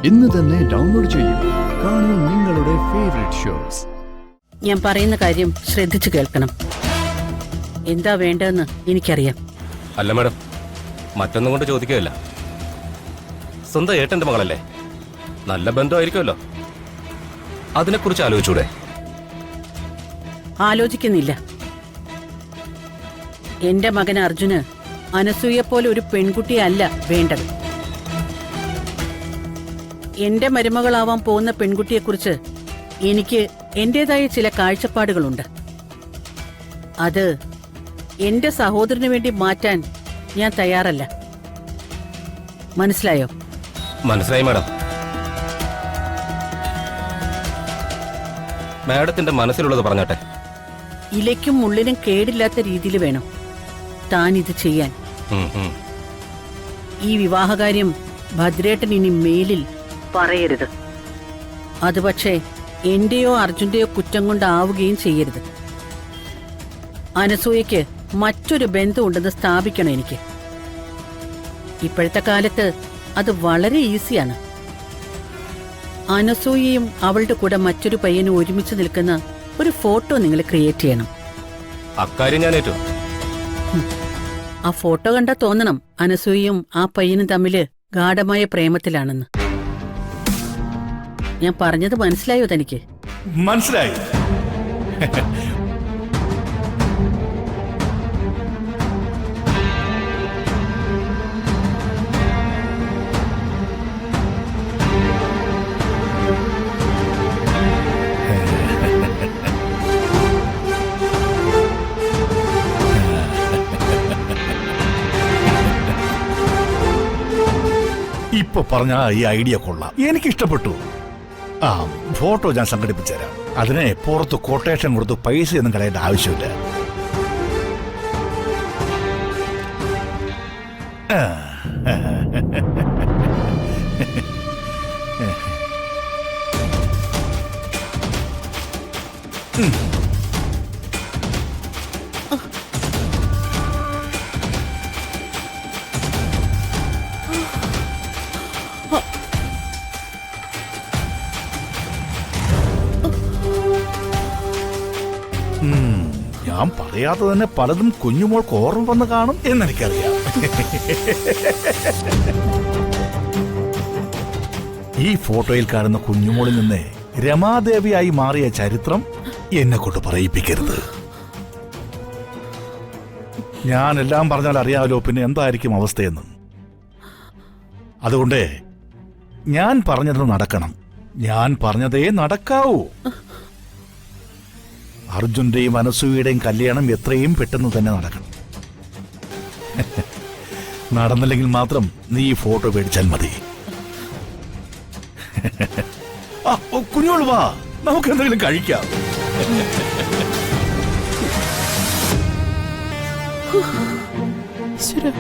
ഇന്ന് തന്നെ ഡൗൺലോഡ് ചെയ്യൂ. കാണൂ നിങ്ങളുടെ ഫേവറേറ്റ് ഷോസ്. ഞാൻ പറയുന്ന കാര്യം ശ്രദ്ധിച്ചു കേൾക്കണം. എന്താ വേണ്ടതെന്ന് എനിക്കറിയാം. അല്ല മാഡം, മറ്റൊന്നും കൊണ്ട് ചോദിക്കുകയല്ല. സ്വന്തം ഏട്ടന്റെ മകളല്ലേ, നല്ല ബന്ധമായിരിക്കുമല്ലോ. അതിനെക്കുറിച്ച് ആലോചിച്ചൂടെ? ആലോചിക്കുന്നില്ല. എന്റെ മകൻ അർജുന് അനസൂയെപ്പോലെ ഒരു പെൺകുട്ടിയല്ല വേണ്ടത്. എന്റെ മരുമകളാവാൻ പോകുന്ന പെൺകുട്ടിയെക്കുറിച്ച് എനിക്ക് എന്റേതായ ചില കാഴ്ചപ്പാടുകളുണ്ട്. അത് എന്റെ സഹോദരന് വേണ്ടി മാറ്റാൻ ഞാൻ തയ്യാറല്ല. മനസ്സിലായോ? മനസ്സിലായി മാഡം. മാഡത്തിന്റെ മനസ്സിലുള്ളത് പറഞ്ഞാട്ടെ. ഇലയ്ക്കും മുള്ളിനും കേടില്ലാത്ത രീതിയിൽ വേണം താൻ ഇത് ചെയ്യാൻ. ഈ വിവാഹകാര്യം ഭദ്രേട്ടൻ ഇനി മേലിൽ പറയരുത്. അത് പക്ഷേ എന്റെയോ അർജുന്റെയോ കുറ്റം കൊണ്ടാവുകയും ചെയ്യരുത്. അനസൂയയ്ക്ക് മറ്റൊരു ബന്ധമുണ്ടെന്ന് സ്ഥാപിക്കണം എനിക്ക്. ഇപ്പോഴത്തെ കാലത്ത് അത് വളരെ ഈസിയാണ്. അനസൂയയും അവളുടെ കൂടെ മറ്റൊരു പയ്യനും ഒരുമിച്ച് നിൽക്കുന്ന ഒരു ഫോട്ടോ നിങ്ങൾ ക്രിയേറ്റ് ചെയ്യണം. അക്കാര്യം ഞാൻ ഏറ്റു. ആ ഫോട്ടോ കണ്ടാ തോന്നണം അനസൂയയും ആ പയ്യനും തമ്മില് ഗാഢമായ പ്രേമത്തിലാണെന്ന്. ഞാൻ പറഞ്ഞത് മനസ്സിലായോ തനിക്ക്? മനസ്സിലായി. ഇപ്പൊ പറഞ്ഞ ഈ ഐഡിയ കൊള്ളാം, എനിക്കിഷ്ടപ്പെട്ടു. ആ ഫോട്ടോ ഞാൻ സംഘടിപ്പിച്ചു തരാം. അതിനെ പുറത്ത് കൊട്ടേഷൻ കൊടുത്ത് പൈസയൊന്നും കളയേണ്ട ആവശ്യമില്ല. ഞാൻ പറയാതെ തന്നെ പലതും കുഞ്ഞുമോൾക്ക് ഓർമ്മ വന്ന് കാണും എന്നെനിക്കറിയാം. ഈ ഫോട്ടോയിൽ കാണുന്ന കുഞ്ഞുമോളിൽ നിന്ന് രമാദേവിയായി മാറിയ ചരിത്രം എന്നെ കൊണ്ട് പറയിപ്പിക്കരുത്. ഞാനെല്ലാം പറഞ്ഞാൽ അറിയാമല്ലോ പിന്നെ എന്തായിരിക്കും അവസ്ഥയെന്ന്. അതുകൊണ്ട് ഞാൻ പറഞ്ഞത് നടക്കണം. ഞാൻ പറഞ്ഞതേ നടക്കാവൂ. അർജുന്റെയും അനസൂയയുടെയും കല്യാണം എത്രയും പെട്ടെന്ന് തന്നെ നടക്കണം. നടന്നില്ലെങ്കിൽ മാത്രം നീ ഈ ഫോട്ടോ മേടിച്ചാൽ മതി. കുഞ്ഞോള് വാ, നമുക്ക് എന്തെങ്കിലും കഴിക്കാം. ഈശ്വരാ.